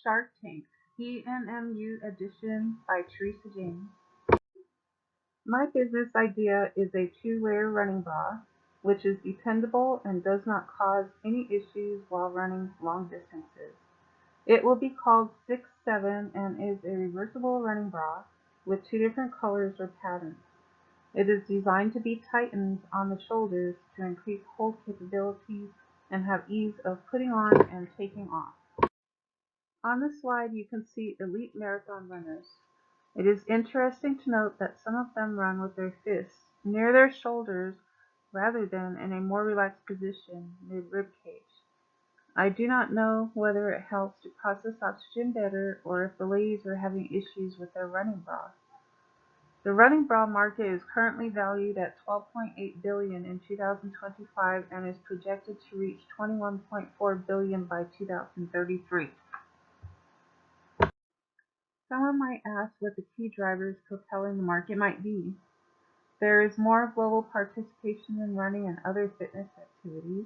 Shark Tank, PNMU edition by Teresa James. My business idea is a two-layer running bra, which is dependable and does not cause any issues while running long distances. It will be called 6-7 and is a reversible running bra with two different colors or patterns. It is designed to be tightened on the shoulders to increase hold capability and have ease of putting on and taking off. On the slide you can see elite marathon runners. It is interesting to note that some of them run with their fists near their shoulders rather than in a more relaxed position mid-rib cage. I do not know whether it helps to process oxygen better or if the ladies are having issues with their running bras. The running bra market is currently valued at $12.8 billion in 2025 and is projected to reach $21.4 billion by 2033. Someone might ask what the key drivers propelling the market might be. There is more global participation in running and other fitness activities,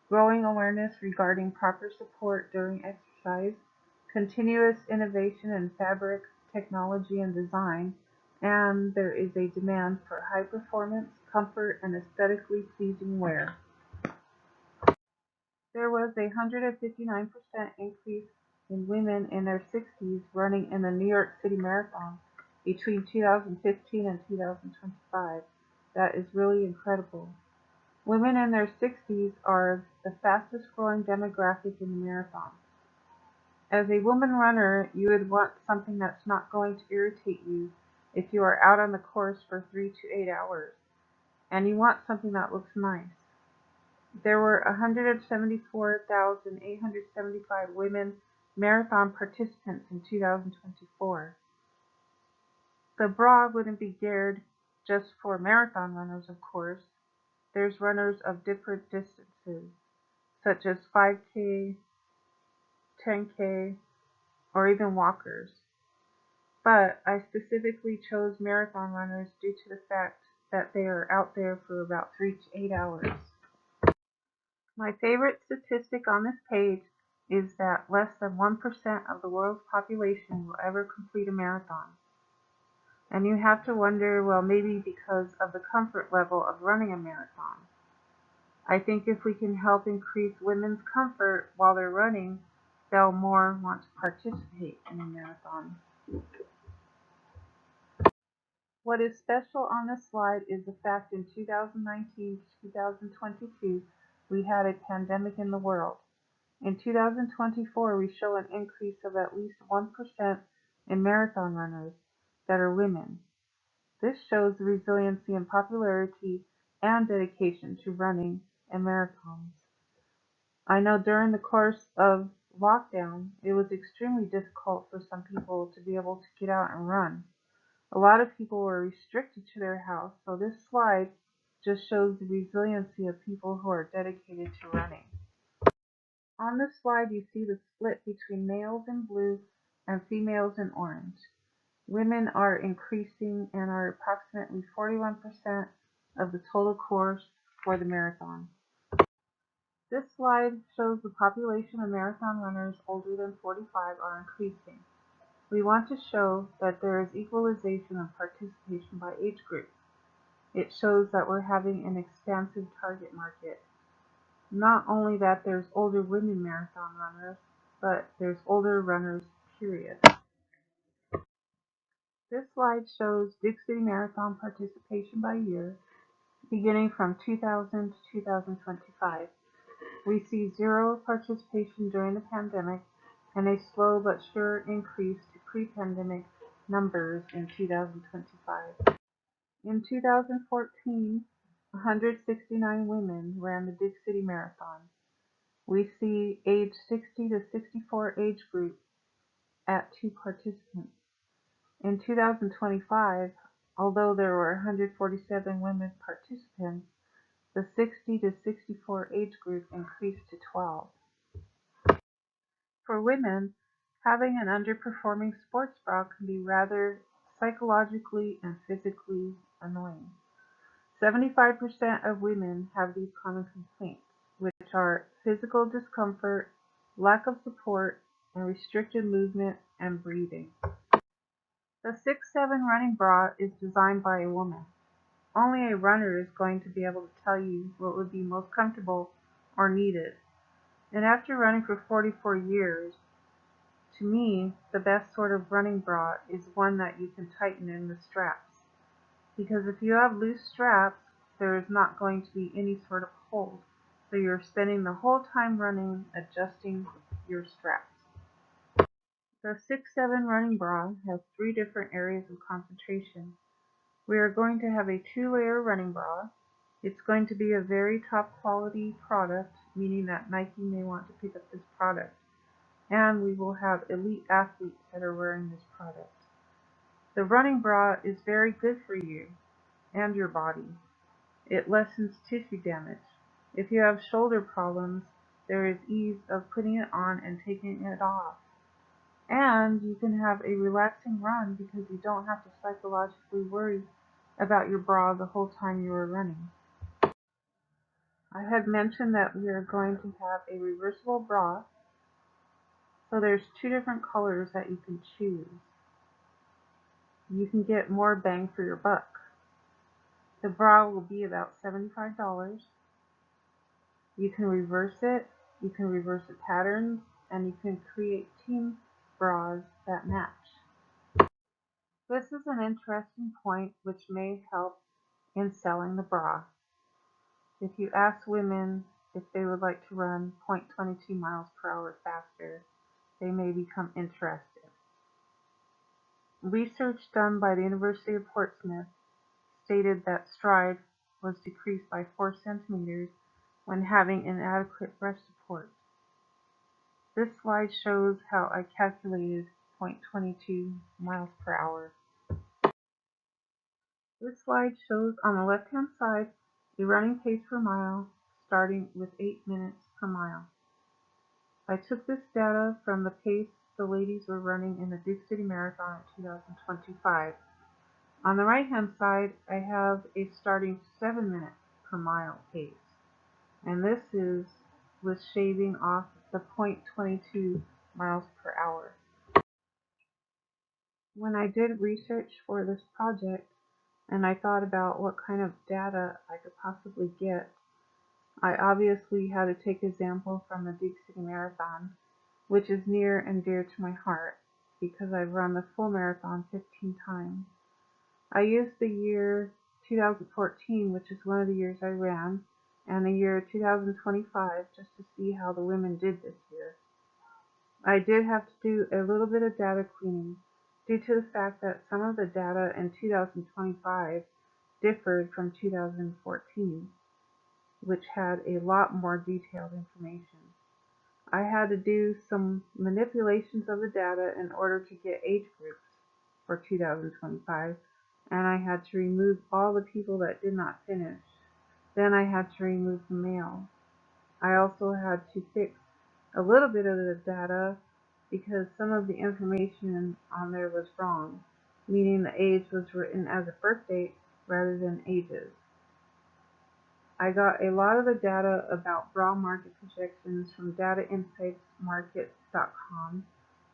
growing awareness regarding proper support during exercise, continuous innovation in fabric, technology, and design, and there is a demand for high performance, comfort, and aesthetically pleasing wear. There was a 159% increase in women in their 60s running in the New York City Marathon between 2015 and 2025. That is really incredible. Women in their 60s are the fastest growing demographic in the marathon. As a woman runner, you would want something that's not going to irritate you if you are out on the course for 3 to 8 hours, and you want something that looks nice. There were 174,875 women marathon participants in 2024. The bra wouldn't be geared just for marathon runners, of course. There's runners of different distances, such as 5K, 10K, or even walkers. But I specifically chose marathon runners due to the fact that they are out there for about 3 to 8 hours. My favorite statistic on this page is that less than 1% of the world's population will ever complete a marathon. And you have to wonder, well, maybe because of the comfort level of running a marathon. I think if we can help increase women's comfort while they're running, they'll more want to participate in a marathon. What is special on this slide is the fact in 2019 to 2022, we had a pandemic in the world. In 2024, we show an increase of at least 1% in marathon runners that are women. This shows the resiliency and popularity and dedication to running and marathons. I know during the course of lockdown, it was extremely difficult for some people to be able to get out and run. A lot of people were restricted to their house, so this slide just shows the resiliency of people who are dedicated to running. On this slide, you see the split between males in blue and females in orange. Women are increasing and are approximately 41% of the total course for the marathon. This slide shows the population of marathon runners older than 45 are increasing. We want to show that there is equalization of participation by age group. It shows that we're having an expansive target market. Not only that there's older women marathon runners, but there's older runners, period. This slide shows Dig City Marathon participation by year, beginning from 2000 to 2025. We see zero participation during the pandemic and a slow but sure increase to pre-pandemic numbers in 2025. In 2014, 169 women ran the Dig City Marathon. We see age 60 to 64 age group at 2 participants. In 2025, although there were 147 women participants, the 60 to 64 age group increased to 12. For women, having an underperforming sports bra can be rather psychologically and physically annoying. 75% of women have these common complaints, which are physical discomfort, lack of support, and restricted movement and breathing. The 6'7" running bra is designed by a woman. Only a runner is going to be able to tell you what would be most comfortable or needed. And after running for 44 years, to me, the best sort of running bra is one that you can tighten in the straps. Because if you have loose straps, there is not going to be any sort of hold. So you're spending the whole time running adjusting your straps. The 6'7" running bra has 3 different areas of concentration. We are going to have a 2-layer running bra. It's going to be a very top quality product, meaning that Nike may want to pick up this product. And we will have elite athletes that are wearing this product. The running bra is very good for you and your body. It lessens tissue damage. If you have shoulder problems, there is ease of putting it on and taking it off. And you can have a relaxing run because you don't have to psychologically worry about your bra the whole time you are running. I had mentioned that we are going to have a reversible bra. So there's 2 different colors that you can choose. You can get more bang for your buck. The bra will be about $75. You can reverse it, you can reverse the patterns, and you can create team bras that match. This is an interesting point which may help in selling the bra. If you ask women if they would like to run 0.22 miles per hour faster, they may become interested. Research done by the University of Portsmouth stated that stride was decreased by 4 centimeters when having inadequate breast support. This slide shows how I calculated 0.22 miles per hour. This slide shows on the left-hand side a running pace per mile starting with 8 minutes per mile. I took this data from the pace the ladies were running in the Duke City Marathon in 2025. On the right-hand side, I have a starting 7 minutes per mile pace, and this is with shaving off the 0.22 miles per hour. When I did research for this project, and I thought about what kind of data I could possibly get, I obviously had to take example from the Duke City Marathon, which is near and dear to my heart because I've run the full marathon 15 times. I used the year 2014, which is one of the years I ran, and the year 2025 just to see how the women did this year. I did have to do a little bit of data cleaning due to the fact that some of the data in 2025 differed from 2014, which had a lot more detailed information. I had to do some manipulations of the data in order to get age groups for 2025, and I had to remove all the people that did not finish. Then I had to remove the male. I also had to fix a little bit of the data because some of the information on there was wrong, meaning the age was written as a birth date rather than ages. I got a lot of the data about bra market projections from datainsightsmarket.com,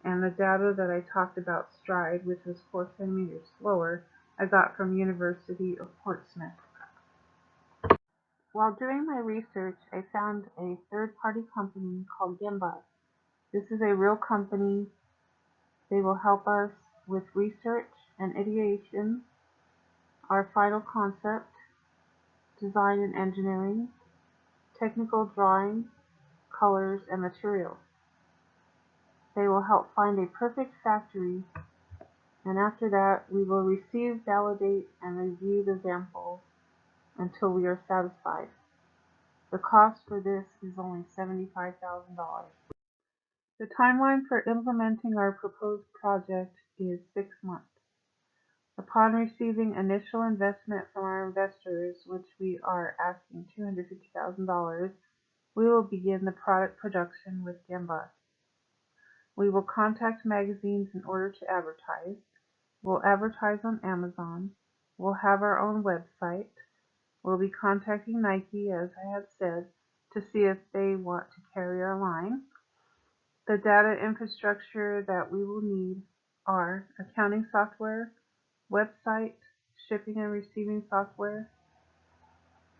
and the data that I talked about stride, which was 4 centimeters slower, I got from University of Portsmouth. While doing my research, I found a third-party company called Gemba. This is a real company. They will help us with research and ideation, our final concept, design and engineering, technical drawings, colors, and materials. They will help find a perfect factory, and after that we will receive, validate, and review the samples until we are satisfied. The cost for this is only $75,000. The timeline for implementing our proposed project is 6 months. Upon receiving initial investment from our investors, which we are asking $250,000, we will begin the product production with Gemba. We will contact magazines in order to advertise. We'll advertise on Amazon. We'll have our own website. We'll be contacting Nike, as I had said, to see if they want to carry our line. The data infrastructure that we will need are accounting software, website, shipping and receiving software.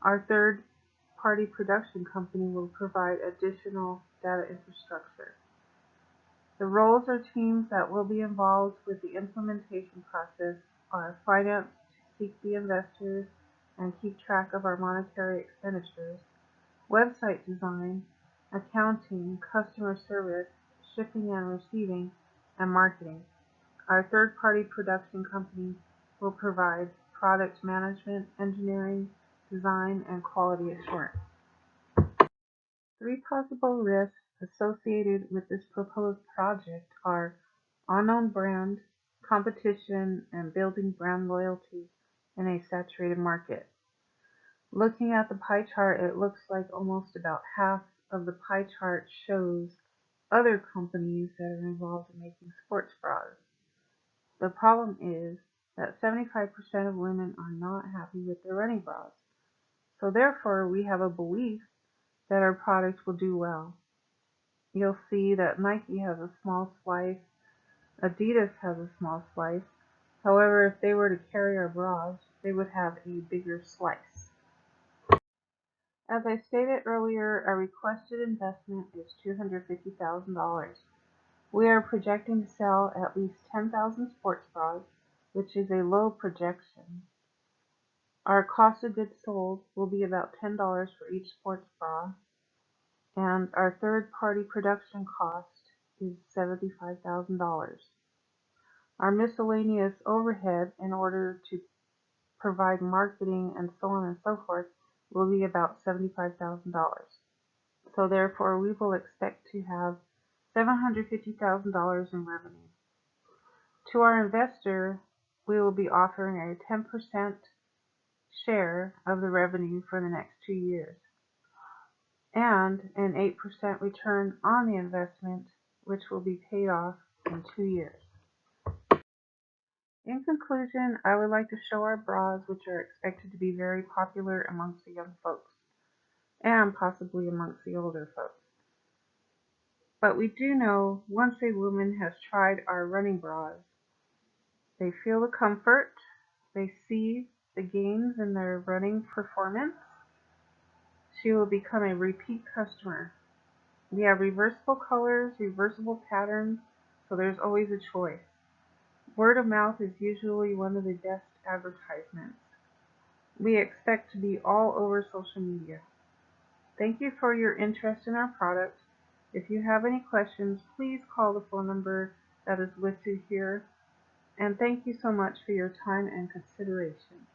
Our third-party production company will provide additional data infrastructure. The roles or teams that will be involved with the implementation process are finance to seek the investors and keep track of our monetary expenditures, website design, accounting, customer service, shipping and receiving, and marketing. Our third-party production company will provide product management, engineering, design, and quality assurance. Three possible risks associated with this proposed project are unknown brand, competition, and building brand loyalty in a saturated market. Looking at the pie chart, it looks like almost about half of the pie chart shows other companies that are involved in making sports bras. The problem is that 75% of women are not happy with their running bras. So therefore, we have a belief that our product will do well. You'll see that Nike has a small slice, Adidas has a small slice. However, if they were to carry our bras, they would have a bigger slice. As I stated earlier, our requested investment is $250,000. We are projecting to sell at least 10,000 sports bras, which is a low projection. Our cost of goods sold will be about $10 for each sports bra, and our third-party production cost is $75,000. Our miscellaneous overhead in order to provide marketing and so on and so forth will be about $75,000. So therefore, we will expect to have $750,000 in revenue. To our investor, we will be offering a 10% share of the revenue for the next 2 years, and an 8% return on the investment, which will be paid off in 2 years. In conclusion, I would like to show our bras, which are expected to be very popular amongst the young folks, and possibly amongst the older folks. But we do know once a woman has tried our running bras, they feel the comfort, they see the gains in their running performance, she will become a repeat customer. We have reversible colors, reversible patterns, so there's always a choice. Word of mouth is usually one of the best advertisements. We expect to be all over social media. Thank you for your interest in our product. If you have any questions, please call the phone number that is listed here. And thank you so much for your time and consideration.